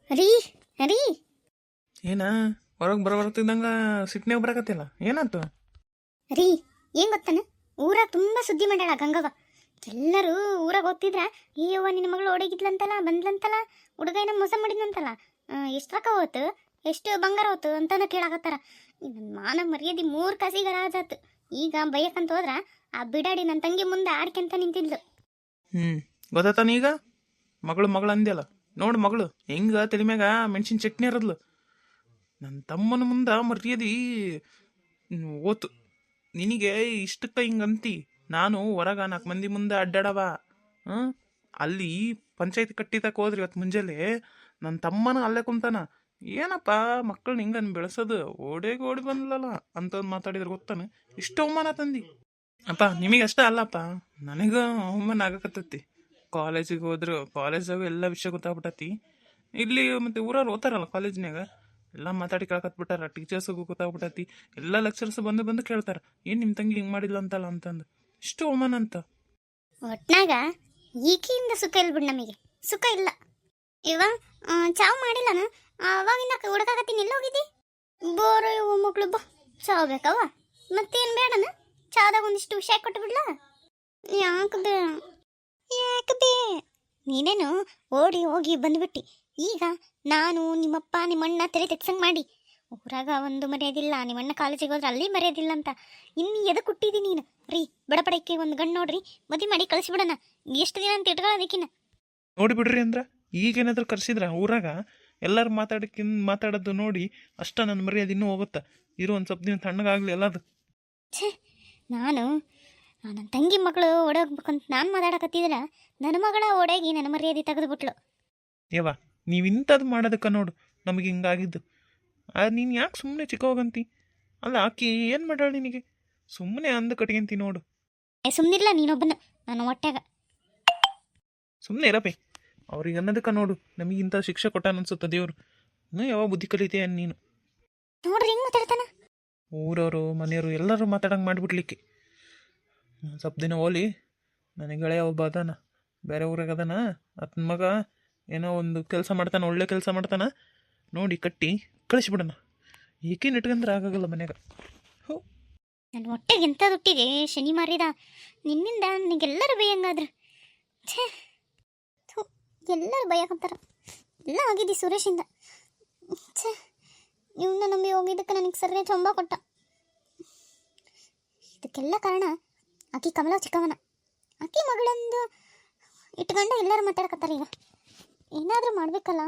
ರೀ ರೀ ಏನ ಹೊರಗೆ ಬರಬರ್ತಿದ್ದಂಗ ಸಿಟ್ನ್ಯಾಗ ಬರಕತ್ತಿಲ್ಲ ಏನಾಯ್ತು? ರೀ ಏನ್ ಗೊತ್ತಾನ, ಊರಾಗ ತುಂಬಾ ಸುದ್ದಿ ಮಾಡ್ಯಾಳ ಗಂಗವ್ವ. ಎಲ್ಲರೂ ಊರಾಗ ಓದ್ತಿದ್ರ ಅಯ್ಯವ್ವ ನಿನ್ನ ಮಗಳು ಓಡೋಗಿದ್ಲಂತಲ್ಲ, ಬಂದ್ಲಂತಲ್ಲ, ಹುಡುಗ ಏನೋ ಮೋಸ ಮಾಡಿದ್ನಂತಲ್ಲ, ಎಷ್ಟು ರೊಕ್ಕ ಹೋತು, ಎಷ್ಟು ಬಂಗಾರ ಹೋತು ಅಂತಾನ ಕೇಳಾಕತ್ತಾರ. ನನ್ನ ಮಾನ ಮರ್ಯಾದೆ 3 ಕಾಸಿಗೆ ರಾಜಾತು. ಈಗ ಬೈಯಕ್ಕಂತ ಹೋದ್ರ ಆ ಬಿಡಾಡಿ ನನ್ನ ತಂಗಿ ಮುಂದೆ ಆಡ್ಕೊಂತ ನಿಂತಿದ್ಲು. ಗೊತ್ತಾನ ಈಗ ಮಗಳು ಅಂದ್ಯಲ್ಲ, ನೋಡು ಮಗಳು ಹೆಂಗ ತಲೆ ಮ್ಯಾಗ ಮೆಣಸಿನ ಚಟ್ನಿ ಇರದ್ಲು. ನನ್ನ ತಮ್ಮನ ಮುಂದ ಮರ್ಯಾದಿ ಓತು. ನಿನಗೆ ಇಷ್ಟಕ್ಕ ಹಿಂಗಂತಿ. ನಾನು ಹೊರಗ 4 ಮಂದಿ ಮುಂದೆ ಅಡ್ಡಾಡವ. ಅಲ್ಲಿ ಪಂಚಾಯತಿ ಕಟ್ಟಿದಕ್ಕೆ ಹೋದ್ರಿ ಇವತ್ತು ಮುಂಜಾನೆ. ನನ್ನ ತಮ್ಮನ ಅಲ್ಲೇ ಕುಂತಾನ. ಏನಪ್ಪ ಮಕ್ಕಳನ್ನ ಹಿಂಗನ್ ಬೆಳೆಸೋದು, ಓಡಿ ಬಂದ್ಲಲ್ಲ ಅಂತ ಮಾತಾಡಿದ್ರೆ ಗೊತ್ತಾನ. ಇಷ್ಟು ಅವಮಾನ ತಂದಿ ಅಪ್ಪ. ನಿಮಗಷ್ಟ ಅಲ್ಲಪ್ಪ, ನನಗ ಅವಮಾನ ಆಗಕತ್ತೈತಿ. ಕಾಲೇಜಿಗೆ ಹೋದ್ರು ಕಾಲೇಜಾಗ ಎಲ್ಲ ವಿಷಯ ಗೊತ್ತಾಗ್ಬಿಟ್ಟತಿ. ಇಲ್ಲಿ ಮತ್ತೆ ಊರವ್ರು ಓದ್ತಾರಲ್ಲ ಕಾಲೇಜ್ನಾಗ ಎಲ್ಲ ಮಾತಾಡಿ ಕೇಳಕತ್ಬಿಟ್ಟಾರ. ಟೀಚರ್ಸ್ಗೂ ಗೊತ್ತಾಗ್ಬಿಟ್ಟತಿ. ಎಲ್ಲ ಲೆಕ್ಚರ್ಸ್ ಬಂದು ಕೇಳ್ತಾರ, ಏನು ನಿಮ್ಮ ತಂಗಿ ಹಿಂಗೆ ಮಾಡಿಲ್ಲ ಅಂತಲ್ಲ ಅಂತಂದು. ಇಷ್ಟು ಅವಮಾನ ಅಂತ. ಒಟ್ನಾಗ ಈಕಿಯಿಂದ ಸುಖ ಇಲ್ಲ ಬಿಡ್, ನಮಗೆ ಸುಖ ಇಲ್ಲ. ಇವ ಚಾವ್ ಮಾಡಿಲ್ಲನ, ಅವಾಗಿಂದ ಹುಡುಕಾಕತ್ತೀನಿ. ಎಲ್ಲ ಹೋಗಿದ್ದಿ? ಬೋರು ಇವು ಮಕ್ಳು ಬಾ ಚಾವ್ ಬೇಕವ, ಮತ್ತೇನು ಬೇಡನ? ಚಾವ್ದಾಗ ಒಂದಿಷ್ಟು ವಿಷಯ ಕೊಟ್ಟು ಬಿಡ್ಲ? ಯಾಕಬೇ ನೀನೇನು ಓಡಿ ಹೋಗಿ ಬಂದ್ಬಿಟ್ಟಿ. ಈಗ ನಾನು ನಿಮ್ಮಪ್ಪ ನಿಮ್ಮಣ್ಣ ತೆರೆ ತೆಗ್ಸಂಗೆ ಮಾಡಿ ಊರಾಗ ಒಂದು ಮರ್ಯಾದಿಲ್ಲ, ನಿಮ್ಮಣ್ಣ ಕಾಲೇಜಿಗೆ ಹೋದ್ರೆ ಅಲ್ಲಿ ಮರ್ಯಾದಿಲ್ಲ ಅಂತ ಇನ್ನು ಎದಕ್ಕೆ ಹುಟ್ಟಿದಿ ನೀನು? ರೀ ಬಡಪಡಕ್ಕೆ ಒಂದು ಗಂಡು ನೋಡ್ರಿ, ಮದುವೆ ಮಾಡಿ ಕಳಿಸ್ಬಿಡೋಣ. ಎಷ್ಟು ದಿನ ಅಂತ ಇಟ್ಕೊಳ್ಳೋದಕ್ಕಿನ್ನ ನೋಡಿಬಿಡ್ರಿ ಅಂದ್ರೆ ಈಗೇನಾದ್ರೂ ಕರ್ಸಿದ್ರ ಊರಾಗ ಎಲ್ಲರೂ ಮಾತಾಡೋದು ನೋಡಿ ಅಷ್ಟ ನನ್ನ ಮರ್ಯಾದೆ ಇನ್ನೂ ಹೋಗುತ್ತಾ? ಇರೋ ಒಂದು ಸ್ವಲ್ಪ ದಿನ ತಣ್ಣಗಾಗ್ಲಿ ಎಲ್ಲದು. ಛೇ, ನಾನು ನನ್ನ ತಂಗಿ ಮಗಳು ಓಡೋಗ್ಬೇಕಂತ ನಾನು ಮಾತಾಡಕತ್ತಿದ್ರೆ ನನ್ನ ಮಗಳ ಓಡೋಗಿ ನನ್ನ ಮರ್ಯಾದೆ ತೆಗೆದುಬಿಟ್ಲು. ಯವ್ವ, ನೀವು ಇಂಥದ್ದು ಮಾಡೋದಕ್ಕೆ ನೋಡು ನಮಗೆ ಹಿಂಗಾಗಿದ್ದು. ನೀನು ಯಾಕೆ ಸುಮ್ಮನೆ ಚಿಕ್ಕ ಹೋಗಂತಿ? ಅಲ್ಲ ಆಕಿ ಏನು ಮಾಡ್ಯಾಳ ನಿನಗೆ? ಸುಮ್ಮನೆ ಅಂದು ಕಟ್ಕೊಂತಿ ನೋಡು. ಸುಮ್ಮನಿಲ್ಲ ನೀನೊಬ್ಬನ ನನ್ನ ಹೊಟ್ಯಾಗ. ಸುಮ್ಮನೆ ಇರಪ್ಪೆ. ಅವ್ರಿಗೆ ಅನ್ನೋದಕ್ಕೆ ನೋಡು ನಮಗೆ ಇಂಥ ಶಿಕ್ಷೆ ಕೊಟ್ಟಾನ ಅನ್ಸುತ್ತೆ ದೇವ್ರು. ಇನ್ನೂ ಯಾವ ಬುದ್ಧಿ ಕಲಿತೀಯ ನೀನು? ನೋಡ್ರಿ ಹೆಂಗೆ ಮಾತಾಡ್ತಾನ. ಊರವರು ಮನೆಯವರು ಎಲ್ಲರೂ ಮಾತಾಡಂಗೆ ಮಾಡಿಬಿಡ್ಲಿಕ್ಕೆ. ಸ್ವಲ್ಪ ದಿನ ಹೋಲಿ. ನನಗೆ ಗೆಳೆಯ ಒಬ್ಬ ಅದಾನ, ಬೇರೆ ಊರಾಗ ಅದಾನ. ಆತನ ಮಗ ಏನೋ ಒಂದು ಕೆಲಸ ಮಾಡ್ತಾನೆ, ಒಳ್ಳೆ ಕೆಲಸ ಮಾಡ್ತಾನೆ. ನೋಡಿ ಕಟ್ಟಿ ಕಳಿಸ್ಬಿಡೋಣ. ಏಕೇನು ಇಟ್ಕಂದ್ರೆ ಆಗಾಗಲ್ಲ ಮನ್ಯಾಗ. ನನ್ನ ಹೊಟ್ಟೆಗೆ ಎಂತ ದುಟ್ಟಿದೆ ಶನಿ ಮಾರಿದ. ನಿನ್ನಿಂದ ನನಗೆಲ್ಲರೂ ಬೈಯಂಗಾದ್ರು. ಛೇ, ಎಲ್ಲರೂ ಬೈಯಕಂತಾರ. ಎಲ್ಲ ಆಗಿದ್ದಿ ಸುರೇಶಿಂದ. ಛೇ, ಇವನ್ನ ನಂಬಿ ಹೋಗಿದ್ದಕ್ಕೆ ನನಗೆ ಸರಿಯಾಗಿ ಚೊಂಬ ಕೊಟ್ಟ. ಇದಕ್ಕೆಲ್ಲ ಕಾರಣ ಆಕಿ ಕಮಲ ಚಿಕ್ಕವನ. ಆಕಿ ಮಗಳಂದು ಇಟ್ಕೊಂಡು ಎಲ್ಲರೂ ಮಾತಾಡಕತ್ತಾರ. ಈಗ ಏನಾದರೂ ಮಾಡಬೇಕಲ್ಲ.